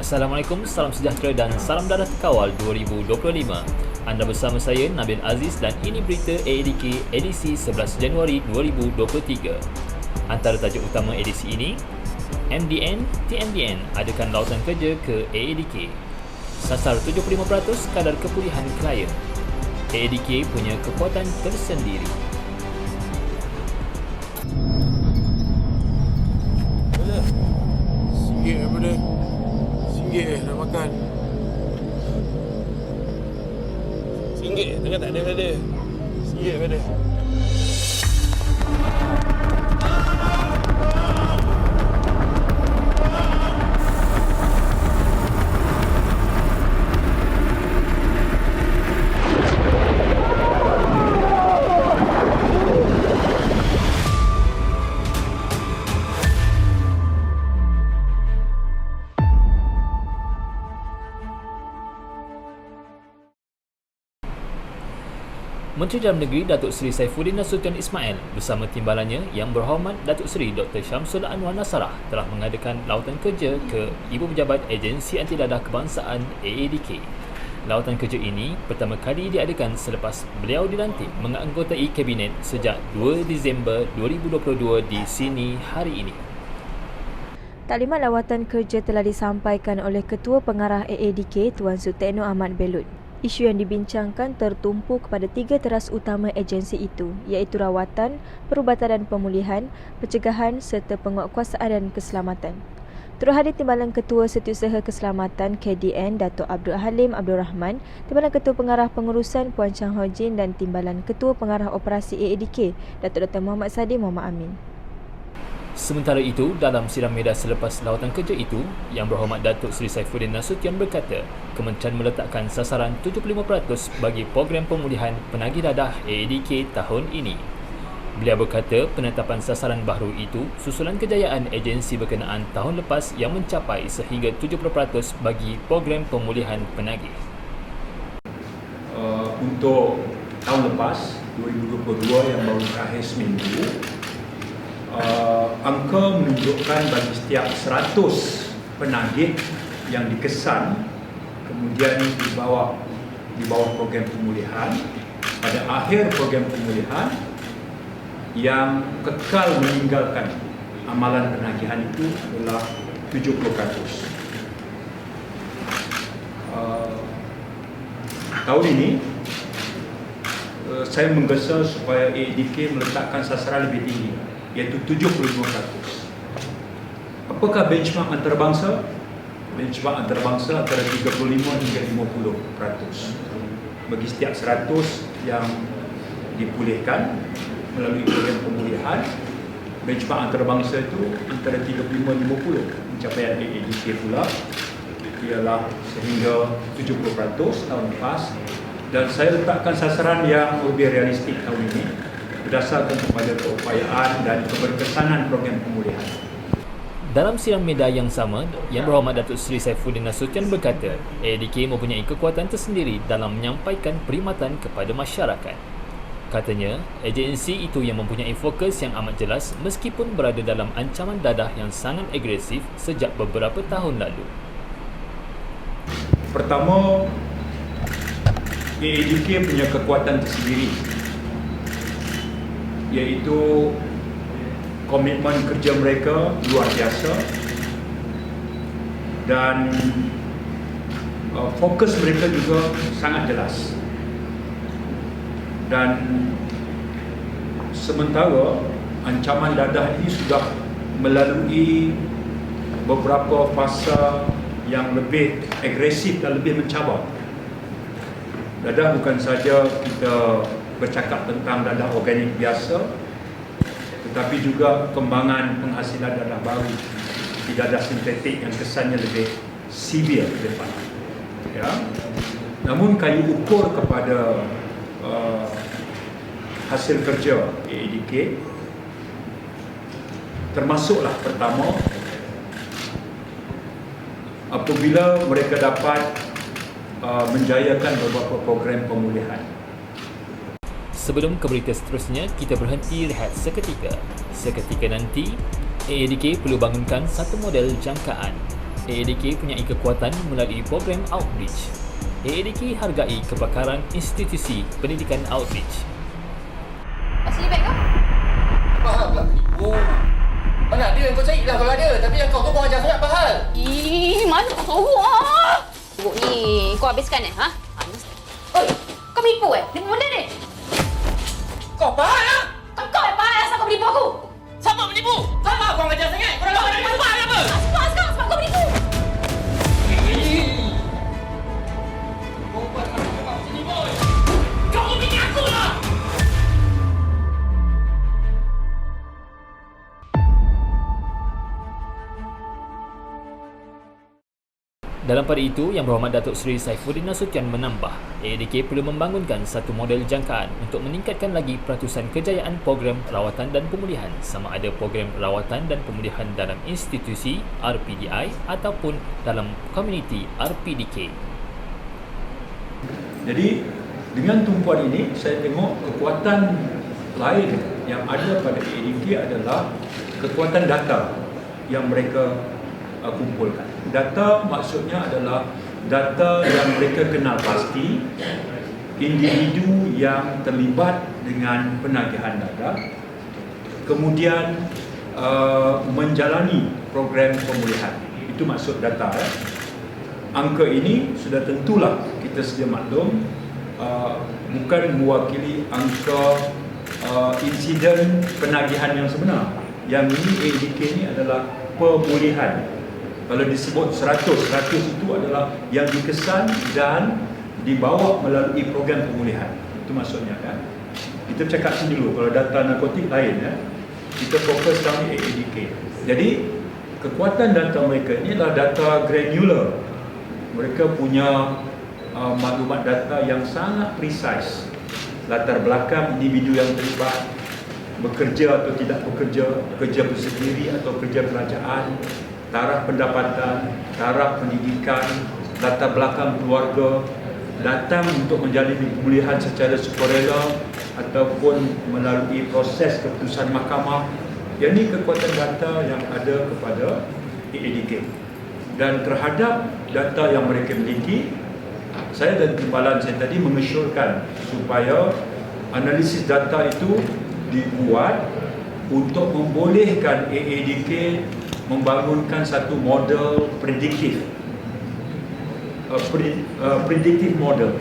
Assalamualaikum, salam sejahtera dan salam darah terkawal 2025. Anda bersama saya Nabil Aziz dan ini berita AADK edisi 11 Januari 2023. Antara tajuk utama edisi ini, MDN, TMDN adakan lautan kerja ke AADK. Sasar 75% kadar kepulihan klien. AADK punya kekuatan tersendiri. Singgit daripada Singgit nak makan Singgit tengah tak ada Singgit daripada Menteri Dalam Negeri Datuk Seri Saifuddin Nasution Ismail bersama timbalannya Yang Berhormat Datuk Seri Dr. Syamsul Anwar Nasarah telah mengadakan lautan kerja ke Ibu Pejabat Agensi Anti Dadah Kebangsaan AADK. Lautan kerja ini pertama kali diadakan selepas beliau dilantik menganggotai Kabinet sejak 2 Disember 2022 di Sydney hari ini. Taklimat lawatan kerja telah disampaikan oleh Ketua Pengarah AADK Tuan Sutekno Ahmad Belut. Isu yang dibincangkan tertumpu kepada 3 teras utama agensi itu, iaitu rawatan, perubatan dan pemulihan, pencegahan serta penguatkuasaan dan keselamatan. Turut hadir Timbalan Ketua Setiausaha Keselamatan KDN Datuk Abdul Halim Abdul Rahman, Timbalan Ketua Pengarah Pengurusan Puan Chang Ho Jin dan Timbalan Ketua Pengarah Operasi AADK Datuk Dr. Muhammad Sadi Muhammad Amin. Sementara itu, dalam siram media selepas lawatan kerja itu, Yang Berhormat Datuk Seri Saifuddin Nasution berkata, Kementerian meletakkan sasaran 75% bagi program pemulihan penagih dadah AADK tahun ini. Beliau berkata, penetapan sasaran baru itu susulan kejayaan agensi berkenaan tahun lepas yang mencapai sehingga 70% bagi program pemulihan penagih. Untuk tahun lepas, 2022 yang baru terakhir seminggu, angka menunjukkan bagi setiap 100 penagih yang dikesan kemudian di bawah program pemulihan, pada akhir program pemulihan yang kekal meninggalkan amalan penagihan itu adalah 70%. Tahun ini saya menggesa supaya AADK meletakkan sasaran lebih tinggi, iaitu 75%. Apakah benchmark antarabangsa? Benchmark antarabangsa antara 35 hingga 50%. Bagi setiap 100 yang dipulihkan melalui program pemulihan, benchmark antarabangsa itu antara 35-50. Pencapaian AADK pula ialah sehingga 70% tahun lepas, dan saya letakkan sasaran yang lebih realistik tahun ini berdasarkan kepada keupayaan dan keberkesanan program pemulihan. Dalam siaran media yang sama, Yang Berhormat Datuk Seri Saifuddin Nasution berkata, AADK mempunyai kekuatan tersendiri dalam menyampaikan perkhidmatan kepada masyarakat. Katanya, agensi itu yang mempunyai fokus yang amat jelas meskipun berada dalam ancaman dadah yang sangat agresif sejak beberapa tahun lalu. Pertama, AADK punya kekuatan tersendiri, iaitu komitmen kerja mereka luar biasa dan fokus mereka juga sangat jelas. Dan sementara ancaman dadah ini sudah melalui beberapa fasa yang lebih agresif dan lebih mencabar. Dadah bukan saja kita bercakap tentang dadah organik biasa, tetapi juga kembangan penghasilan dadah baru di dadah sintetik yang kesannya lebih severe ke depan. Ya. Namun kayu ukur kepada hasil kerja AADK termasuklah pertama, apabila mereka dapat menjayakan beberapa program pemulihan. Sebelum ke berita seterusnya, kita berhenti rehat seketika. Seketika nanti, AADK perlu bangunkan satu model jangkaan. AADK punya kekuatan melalui program outreach. AADK hargai kepakaran institusi pendidikan outreach. Asli beg kau? Apa hal pula penipu? Mana ada yang kau cari lah kalau ada. Tapi yang kau tu kau ajar sangat apa hal? Mana kau tahu ah? Buruk ni, kau habiskan ha? Oi, kau menipu Ni benda ni? Kau apa hal lah? Kau yang parah asal kau menipu aku? Siapa menipu? Siapa kau ajar sangat? Kau dah nak menipu apa? Sekarang sebab kau menipu. Kau buat apa sini boy? Kau memilih aku lah! Dalam pada itu, Yang Berhormat Datuk Seri Saifuddin Nasution menambah, AADK perlu membangunkan satu model jangkaan untuk meningkatkan lagi peratusan kejayaan program rawatan dan pemulihan, sama ada program rawatan dan pemulihan dalam institusi RPDI ataupun dalam komuniti RPDK. Jadi dengan tumpuan ini saya tengok kekuatan lain yang ada pada AADK adalah kekuatan data yang mereka kumpulkan. Data maksudnya adalah data yang mereka kenal pasti, individu yang terlibat dengan penagihan dana, kemudian menjalani program pemulihan. Itu maksud data. Angka ini sudah tentulah kita sedia maklum bukan mewakili angka insiden penagihan yang sebenar. Yang ini AADK ini adalah pemulihan. Kalau disebut 100 itu adalah yang dikesan dan dibawa melalui program pemulihan. Itu maksudnya kan. Kita cakap sini dulu, kalau data narkotik lain ya. Kita fokus dalam AADK. Jadi kekuatan data mereka ini adalah data granular. Mereka punya maklumat data yang sangat precise. Latar belakang individu yang terlibat, bekerja atau tidak bekerja, kerja bersendiri atau kerja kerajaan, taraf pendapatan, taraf pendidikan, latar belakang keluarga, datang untuk menjalani pemulihan secara sukarela ataupun melalui proses keputusan mahkamah. Yang ini kekuatan data yang ada kepada AADK. Dan terhadap data yang mereka miliki, saya dan timbalan saya tadi mengesyorkan supaya analisis data itu dibuat untuk membolehkan AADK membangunkan satu model prediktif, prediktif model,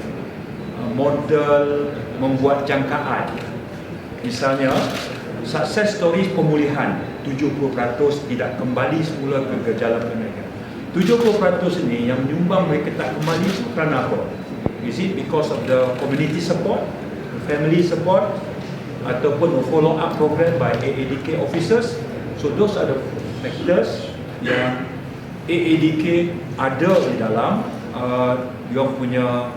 model membuat jangkaan. Misalnya, sukses stories pemulihan 70% tidak kembali semula ke jalan perniagaan. 70% ini yang menyumbang mereka tak kembali kerana apa? Is it because of the community support, family support, ataupun follow up program by AADK officers? So those are the factors yang AADK ada di dalam dia punya,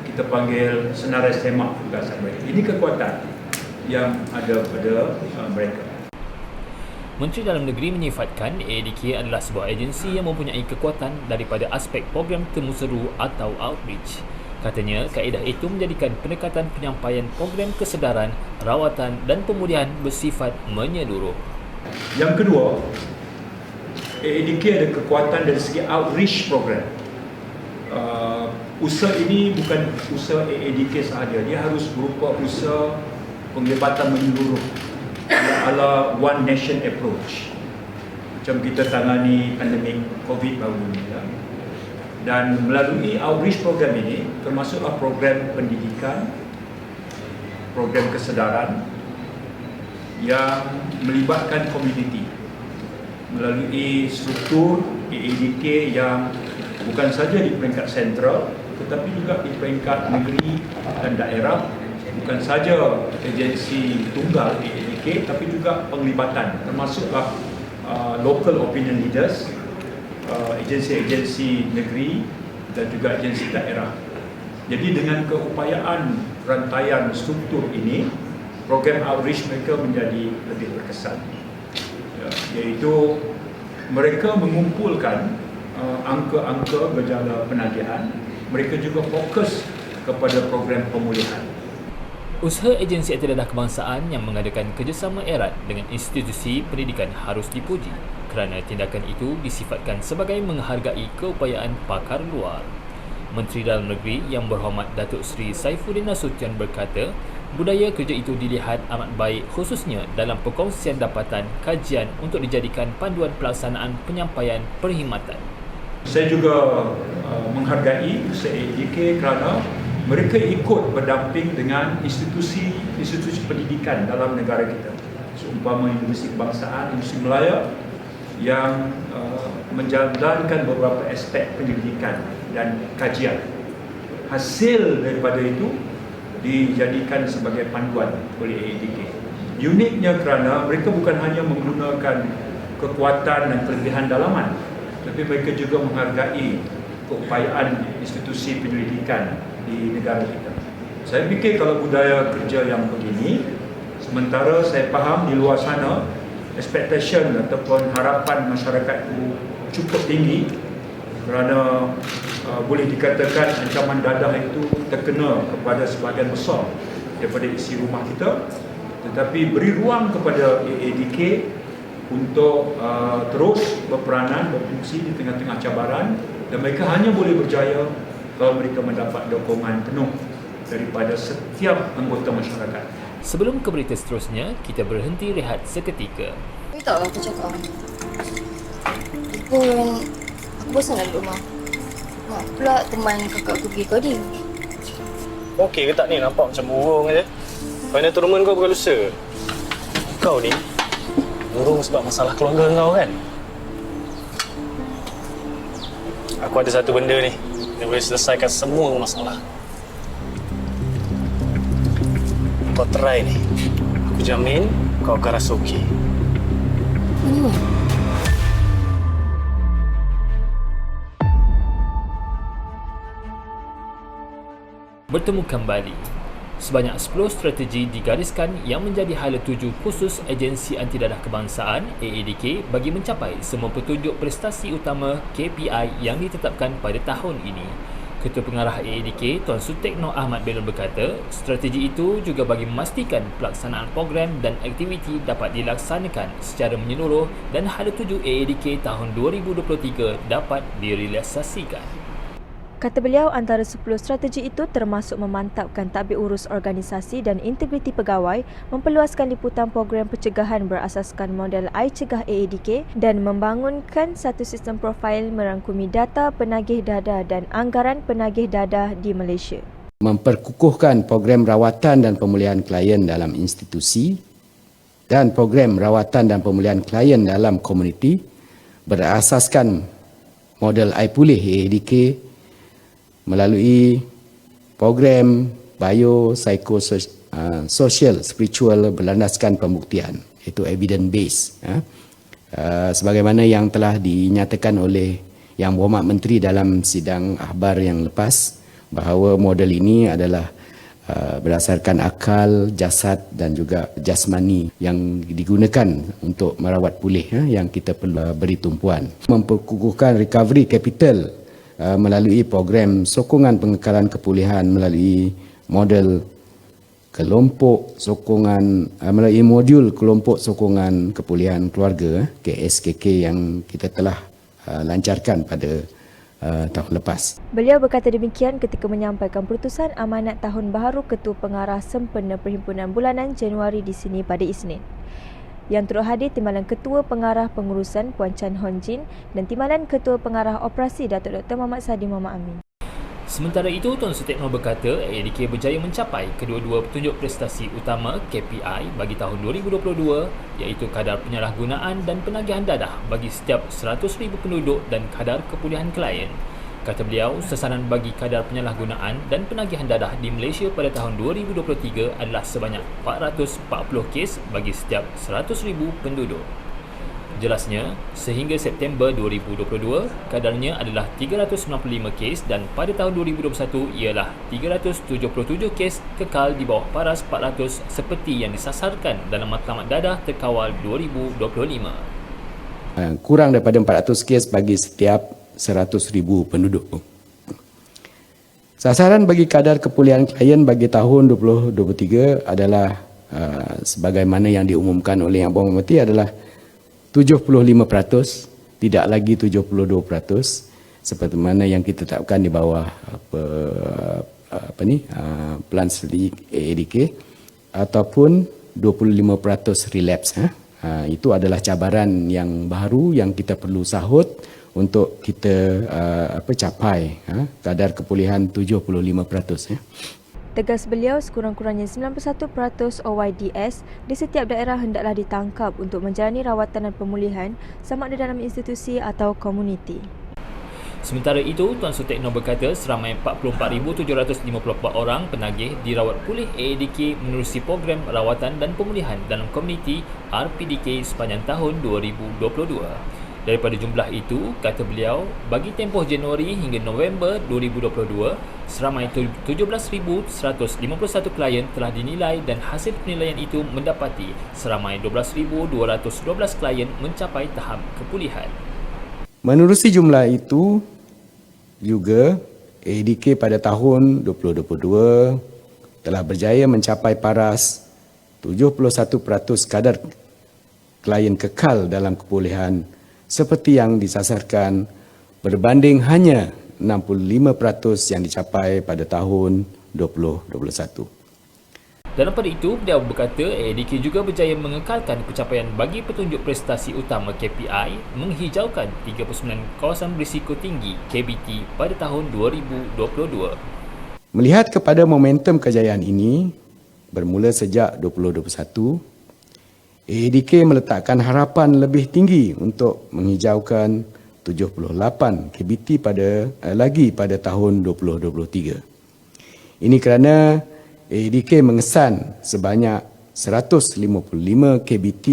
kita panggil senarai semak tugasan mereka. Ini kekuatan yang ada pada mereka. Menteri Dalam Negeri menyifatkan AADK adalah sebuah agensi yang mempunyai kekuatan daripada aspek program temu seru atau outreach. Katanya, kaedah itu menjadikan pendekatan penyampaian program kesedaran, rawatan dan pemulihan bersifat menyeluruh. Yang kedua, AADK ada kekuatan dari segi outreach program. Usaha ini bukan usaha AADK sahaja, dia harus berupa usaha penglibatan menyeluruh ala one nation approach. Macam kita tangani pandemik COVID baru ni ya. Dan melalui outreach program ini termasuklah program pendidikan, program kesedaran yang melibatkan komuniti melalui struktur AADK yang bukan saja di peringkat sentral tetapi juga di peringkat negeri dan daerah, bukan saja agensi tunggal AADK tapi juga penglibatan termasuklah local opinion leaders, agensi-agensi negeri dan juga agensi daerah. Jadi dengan keupayaan rantaian struktur ini, program outreach mereka menjadi lebih berkesan, iaitu mereka mengumpulkan angka-angka gejala penagihan. Mereka juga fokus kepada program pemulihan. Usaha agensi antarabangsa kebangsaan yang mengadakan kerjasama erat dengan institusi pendidikan harus dipuji. kerana tindakan itu disifatkan sebagai menghargai keupayaan pakar luar. Menteri Dalam Negeri Yang Berhormat Datuk Seri Saifuddin Nasution berkata, budaya kerja itu dilihat amat baik khususnya dalam perkongsian dapatan kajian untuk dijadikan panduan pelaksanaan penyampaian perkhidmatan. Saya juga menghargai AADK kerana mereka ikut berdamping dengan institusi pendidikan dalam negara kita. Seumpama Universiti Kebangsaan, Universiti Melaya yang menjalankan beberapa aspek pendidikan dan kajian. Hasil daripada itu dijadikan sebagai panduan oleh AADK. Uniknya kerana mereka bukan hanya menggunakan kekuatan dan kelebihan dalaman, tapi mereka juga menghargai keupayaan institusi pendidikan di negara kita. Saya fikir kalau budaya kerja yang begini, sementara saya faham di luar sana expectation ataupun harapan masyarakat itu cukup tinggi kerana boleh dikatakan ancaman dadah itu terkena kepada sebahagian besar daripada isi rumah kita, tetapi beri ruang kepada AADK untuk terus berperanan, berfungsi di tengah-tengah cabaran, dan mereka hanya boleh berjaya kalau mereka mendapat dukungan penuh daripada setiap anggota masyarakat. Sebelum ke berita seterusnya, kita berhenti rehat seketika. Kau tahu aku cakap. Aku bosan nak duduk rumah. Mak pula teman kakak aku pergi Kodim. Okey ke tak ni? Nampak macam burung aja. Final tournament kau bukan lusa. Kau ni burung sebab masalah keluarga kau kan? Aku ada satu benda ni yang boleh selesaikan semua masalah. Kau try ni. Aku jamin kau akan rasa okey. Bertemu kembali. Sebanyak 10 strategi digariskan yang menjadi hala tuju khusus Agensi Anti Dadah Kebangsaan AADK bagi mencapai semua petunjuk prestasi utama KPI yang ditetapkan pada tahun ini. Ketua Pengarah AADK Tuan Sutekno Ahmad Belon berkata, strategi itu juga bagi memastikan pelaksanaan program dan aktiviti dapat dilaksanakan secara menyeluruh dan hala tuju AADK tahun 2023 dapat direalisasikan. Kata beliau, antara 10 strategi itu termasuk memantapkan tadbir urus organisasi dan integriti pegawai, memperluaskan liputan program pencegahan berasaskan model iCegah AADK dan membangunkan satu sistem profil merangkumi data penagih dadah dan anggaran penagih dadah di Malaysia. Memperkukuhkan program rawatan dan pemulihan klien dalam institusi dan program rawatan dan pemulihan klien dalam komuniti berasaskan model iPulih AADK melalui program biopsychosocial spiritual berlandaskan pembuktian, iaitu evidence based, sebagaimana yang telah dinyatakan oleh Yang Berhormat Menteri dalam sidang akhbar yang lepas, bahawa model ini adalah berdasarkan akal, jasad dan juga jasmani yang digunakan untuk merawat pulih, yang kita perlu beri tumpuan. Memperkukuhkan recovery capital melalui program sokongan pengekalan kepulihan melalui model kelompok sokongan, melalui modul kelompok sokongan kepulihan keluarga KSKK yang kita telah lancarkan pada tahun lepas. Beliau berkata demikian ketika menyampaikan perutusan amanat Tahun Baharu Ketua Pengarah Sempena Perhimpunan Bulanan Januari di sini pada Isnin. Yang turut hadir Timbalan Ketua Pengarah Pengurusan Puan Chan Hon Jin dan Timbalan Ketua Pengarah Operasi Datuk Dr. Muhammad Sadi Muhammad Amin. Sementara itu, Tuan Sutekno berkata AADK berjaya mencapai kedua-dua petunjuk prestasi utama KPI bagi tahun 2022, iaitu kadar penyalahgunaan dan penagihan dadah bagi setiap 100,000 penduduk dan kadar kepulihan klien. Kata beliau, sasaran bagi kadar penyalahgunaan dan penagihan dadah di Malaysia pada tahun 2023 adalah sebanyak 440 kes bagi setiap 100,000 penduduk. Jelasnya, sehingga September 2022, kadarnya adalah 395 kes dan pada tahun 2021 ialah 377 kes kekal di bawah paras 400 seperti yang disasarkan dalam Matlamat Dadah Terkawal 2025. Kurang daripada 400 kes bagi setiap 100,000 penduduk. Sasaran bagi kadar kepulihan klien bagi tahun 2023 adalah sebagaimana yang diumumkan oleh Yang Berhormat Menteri adalah 75%, tidak lagi 72%, seperti mana yang kita tetapkan di bawah pelan strategi AADK, ataupun 25% relapse. Itu adalah cabaran yang baru yang kita perlu sahut untuk kita capai kadar kepulihan 75%. Tegas beliau, sekurang-kurangnya 91% OYDS di setiap daerah hendaklah ditangkap untuk menjalani rawatan dan pemulihan sama ada dalam institusi atau komuniti. Sementara itu, Tuan Sutekno berkata seramai 44,754 orang penagih dirawat pulih AADK menerusi program rawatan dan pemulihan dalam komuniti RPDK sepanjang tahun 2022. Daripada jumlah itu, kata beliau, bagi tempoh Januari hingga November 2022, seramai 17,151 klien telah dinilai dan hasil penilaian itu mendapati seramai 12,212 klien mencapai tahap kepulihan. Menerusi jumlah itu juga, AADK pada tahun 2022 telah berjaya mencapai paras 71% kadar klien kekal dalam kepulihan seperti yang disasarkan, berbanding hanya 65% yang dicapai pada tahun 2021. Dalam pada itu, beliau berkata AADK juga berjaya mengekalkan pencapaian bagi petunjuk prestasi utama KPI, menghijaukan 39 kawasan berisiko tinggi KBT pada tahun 2022. Melihat kepada momentum kejayaan ini, bermula sejak 2021, AADK meletakkan harapan lebih tinggi untuk menghijaukan 78 KBT lagi pada tahun 2023. Ini kerana AADK mengesan sebanyak 155 KBT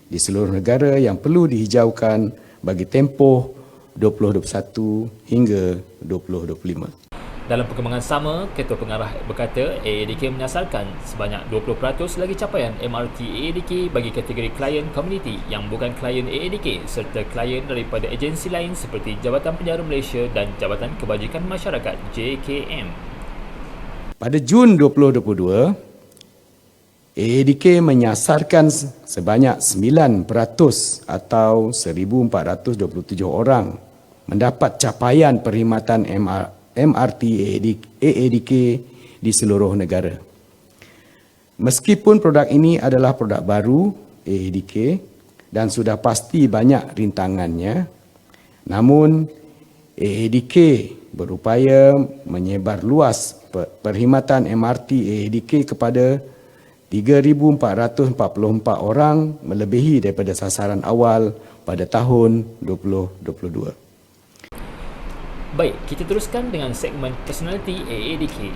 di seluruh negara yang perlu dihijaukan bagi tempoh 2021 hingga 2025. Dalam perkembangan sama, Ketua Pengarah berkata AADK menyasarkan sebanyak 20% lagi capaian MRT AADK bagi kategori klien komuniti yang bukan klien AADK serta klien daripada agensi lain seperti Jabatan Penjara Malaysia dan Jabatan Kebajikan Masyarakat JKM. Pada Jun 2022, AADK menyasarkan sebanyak 9% atau 1,427 orang mendapat capaian perkhidmatan MRT AADK di seluruh negara. Meskipun produk ini adalah produk baru AADK dan sudah pasti banyak rintangannya, namun AADK berupaya menyebar luas perkhidmatan MRT AADK kepada 3,444 orang, melebihi daripada sasaran awal pada tahun 2022. Baik, kita teruskan dengan segmen personality AADK.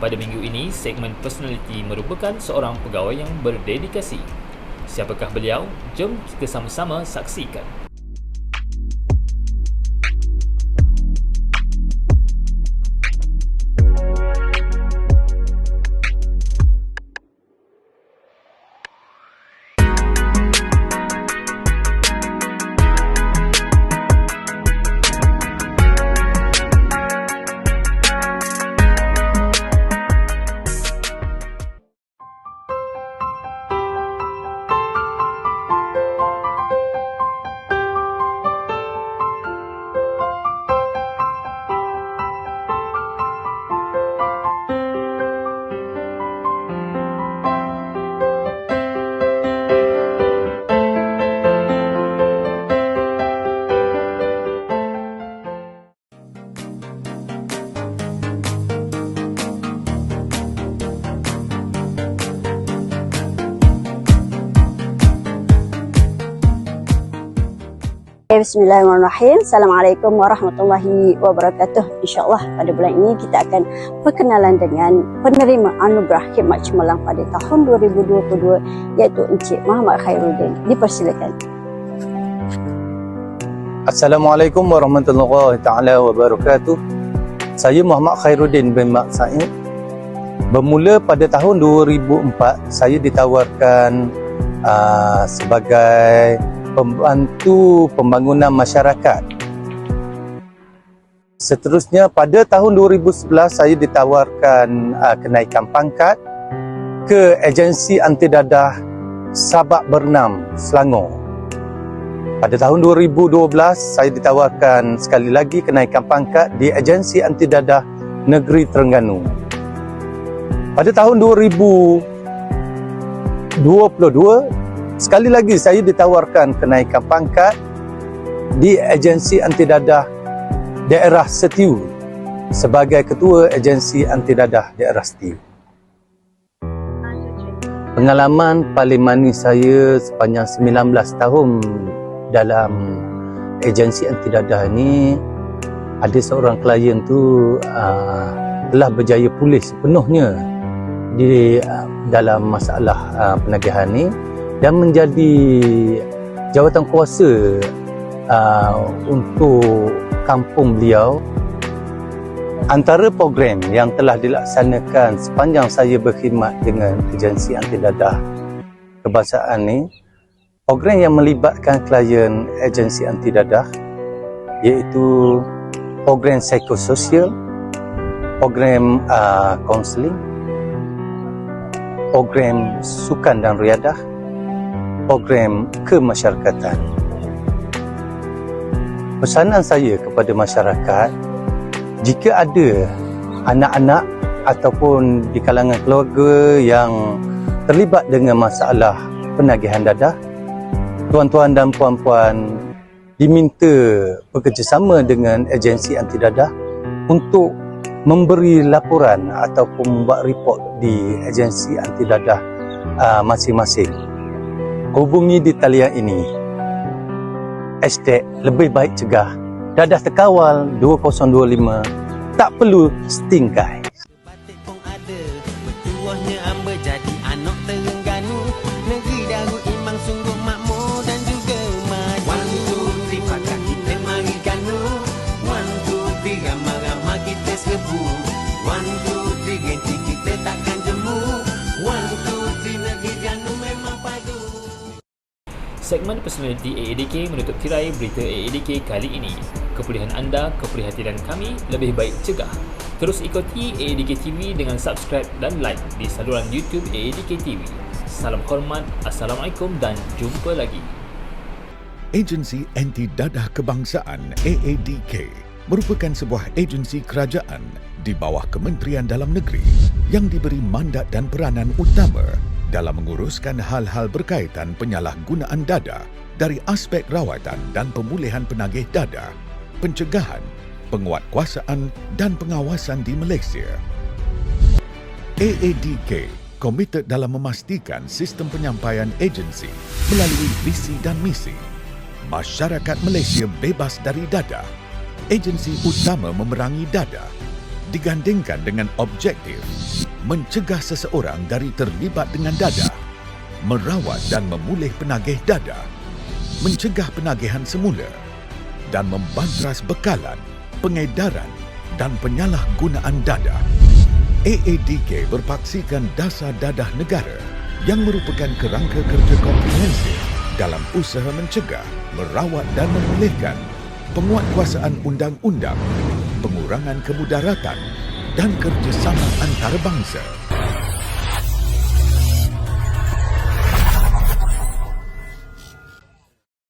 Pada minggu ini, segmen personality merupakan seorang pegawai yang berdedikasi. Siapakah beliau? Jom kita sama-sama saksikan. Bismillahirrahmanirrahim. Assalamualaikum warahmatullahi wabarakatuh. InsyaAllah pada bulan ini kita akan perkenalan dengan penerima anugerah khidmat cemerlang pada tahun 2022 iaitu Encik Muhammad Khairuddin. Dipersilakan. Assalamualaikum warahmatullahi taala wabarakatuh. Saya Muhammad Khairuddin bin Mak Said. Bermula pada tahun 2004, saya ditawarkan sebagai pembantu pembangunan masyarakat. Seterusnya pada tahun 2011 saya ditawarkan kenaikan pangkat ke agensi anti dadah Sabak Bernam, Selangor. Pada tahun 2012, saya ditawarkan sekali lagi kenaikan pangkat di Agensi Anti Dadah Negeri Terengganu. Pada tahun 2022, sekali lagi saya ditawarkan kenaikan pangkat di Agensi Anti Dadah Daerah Setiu sebagai Ketua Agensi Anti Dadah Daerah Setiu. Pengalaman paling manis saya sepanjang 19 tahun dalam agensi anti dadah ini, ada seorang klien tu telah berjaya pulih sepenuhnya di dalam masalah penagihan ini dan menjadi jawatan kuasa untuk kampung beliau. Antara program yang telah dilaksanakan sepanjang saya berkhidmat dengan agensi anti dadah kebangsaan ini, program yang melibatkan klien agensi anti dadah iaitu program psikososial, program kaunseling, program sukan dan riadah, program kemasyarakatan. Pesanan saya kepada masyarakat, jika ada anak-anak ataupun di kalangan keluarga yang terlibat dengan masalah penagihan dadah, tuan-tuan dan puan-puan diminta bekerjasama dengan agensi anti dadah untuk memberi laporan ataupun membuat report di agensi anti dadah masing-masing. Hubungi di talian ini. #lebih baik cegah. Dadah terkawal 2025. Tak perlu sting guys. Batik pun ada, bertuahnya amba jadi anak Terengganu. Negeri Darul Imam sungguh makmur dan juga maju. 1, 2, 3 pakat kita mari ganu. 1, 2, 3 ramah-ramah kita serbu. 1, 2, 3 genti kita takkan jemu. 1, 2, 3 negeri Ganu memang padu. Segmen personality AADK menutup tirai berita AADK kali ini. Kepulihan anda, keprihatinan kami, lebih baik cegah. Terus ikuti AADK TV dengan subscribe dan like di saluran YouTube AADK TV. Salam hormat, Assalamualaikum dan jumpa lagi. Agensi Anti Dadah Kebangsaan AADK merupakan sebuah agensi kerajaan di bawah Kementerian Dalam Negeri yang diberi mandat dan peranan utama dalam menguruskan hal-hal berkaitan penyalahgunaan dadah dari aspek rawatan dan pemulihan penagih dadah, pencegahan, penguatkuasaan dan pengawasan di Malaysia. AADK komited dalam memastikan sistem penyampaian agensi melalui visi dan misi. Masyarakat Malaysia bebas dari dadah. Agensi utama memerangi dadah digandingkan dengan objektif mencegah seseorang dari terlibat dengan dadah, merawat dan memulih penagih dadah, mencegah penagihan semula dan membantras bekalan, pengedaran dan penyalahgunaan dadah. AADK berpaksikan dasar dadah negara yang merupakan kerangka kerja komprehensif dalam usaha mencegah, merawat dan memulihkan, penguatkuasaan undang-undang, pengurangan kemudaratan dan kerjasama antarabangsa.